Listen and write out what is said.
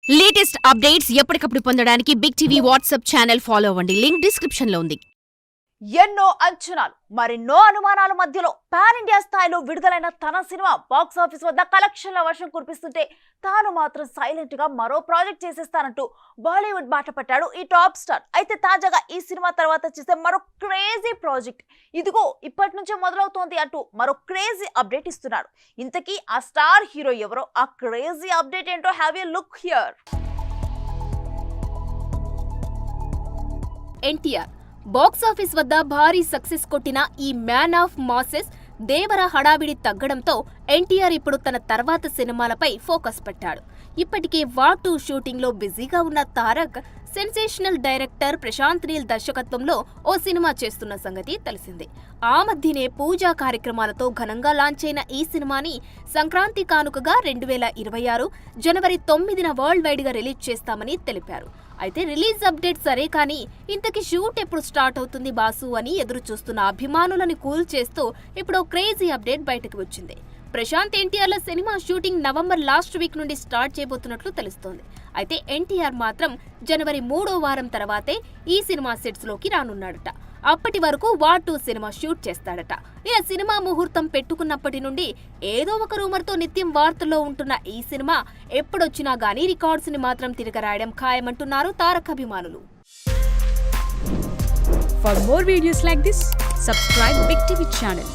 Latest updates ఎప్పటికప్పుడు పొందడానికి big TV WhatsApp channel follow అవ్వండి. లింక్ డిస్క్రిప్షన్ లో ఉంది. ఎన్నో అంచనాలు మరెన్నో అనుమానాల మధ్యలో పాన్ ఇండియా స్థాయిలో విడుదలైన తన సినిమా బాక్స్ ఆఫీస్ వద్ద కలెక్షన్ల వర్షం కురిపిస్తుంటే తాను మాత్రం సైలెంట్ గా మరో ప్రాజెక్ట్ చేసేస్తానంటూ బాలీవుడ్ బాట పట్టాడు ఈ టాప్ స్టార్. అయితే తాజాగా ఈ సినిమా తర్వాత చేసే మరో క్రేజీ ప్రాజెక్ట్ ఇదిగో ఇప్పటి నుంచే మొదలవుతోంది అంటూ మరో క్రేజీ అప్డేట్ ఇస్తున్నాడు. ఇంతకీ ఆ స్టార్ హీరో ఎవరో, ఆ క్రేజీ అప్డేట్ ఏంటో have a look here. NTR box office వద్ద భారీ సక్సెస్ కొట్టిన ఈ మ్యాన్ ఆఫ్ మాసెస్ దేవర హడావిడి తగ్గడంతో ఎన్టీఆర్ ఇప్పుడు తన తర్వాత సినిమాలపై ఫోకస్ పెట్టాడు. ఇప్పటికే వార్ 2 షూటింగ్ లో బిజీగా ఉన్న తారక్ సెన్సేషనల్ డైరెక్టర్ ప్రశాంత్ నీల్ దర్శకత్వంలో ఓ సినిమా చేస్తున్న సంగతి తెలిసిందే. ఆ మధ్యనే పూజా కార్యక్రమాలతో ఘనంగా లాంచ్ అయిన ఈ సినిమాని సంక్రాంతి కానుకగా 2026 జనవరి 9న వరల్డ్ వైడ్ గా రిలీజ్ చేస్తామని తెలిపారు. అయితే రిలీజ్ అప్డేట్ సరే కానీ ఇంతకీ షూట్ ఎప్పుడు స్టార్ట్ అవుతుంది బాసు అని ఎదురు చూస్తున్న అభిమానులని కూల్ చేస్తూ ఇప్పుడు క్రేజీ అప్డేట్ బయటకు వచ్చింది. ప్రశాంత్ ఎన్టీఆర్ల సినిమా షూటింగ్ నవంబర్ లాస్ట్ వీక్ నుండి స్టార్ట్ చేయబోతున్నట్లు తెలుస్తోంది. అయితే ఎన్టీఆర్ మాత్రం జనవరి 3వ వారం తర్వాతే ఈ సినిమా సెట్స్ లోకి రానున్నాడట. అప్పటి వరకు వార్ 2 సినిమా షూట్ చేస్తాడట. ఇలా సినిమా ముహూర్తం పెట్టుకున్నప్పటి నుండి ఏదో ఒక రూమర్తో నిత్యం వార్తల్లో ఉంటున్న ఈ సినిమా ఎప్పుడొచ్చినా గానీ రికార్డ్స్ ని మాత్రం తిరగరాయడం ఖాయమంటున్నారు తారక్ అభిమానులు. For more videos like this, subscribe Big TV channel.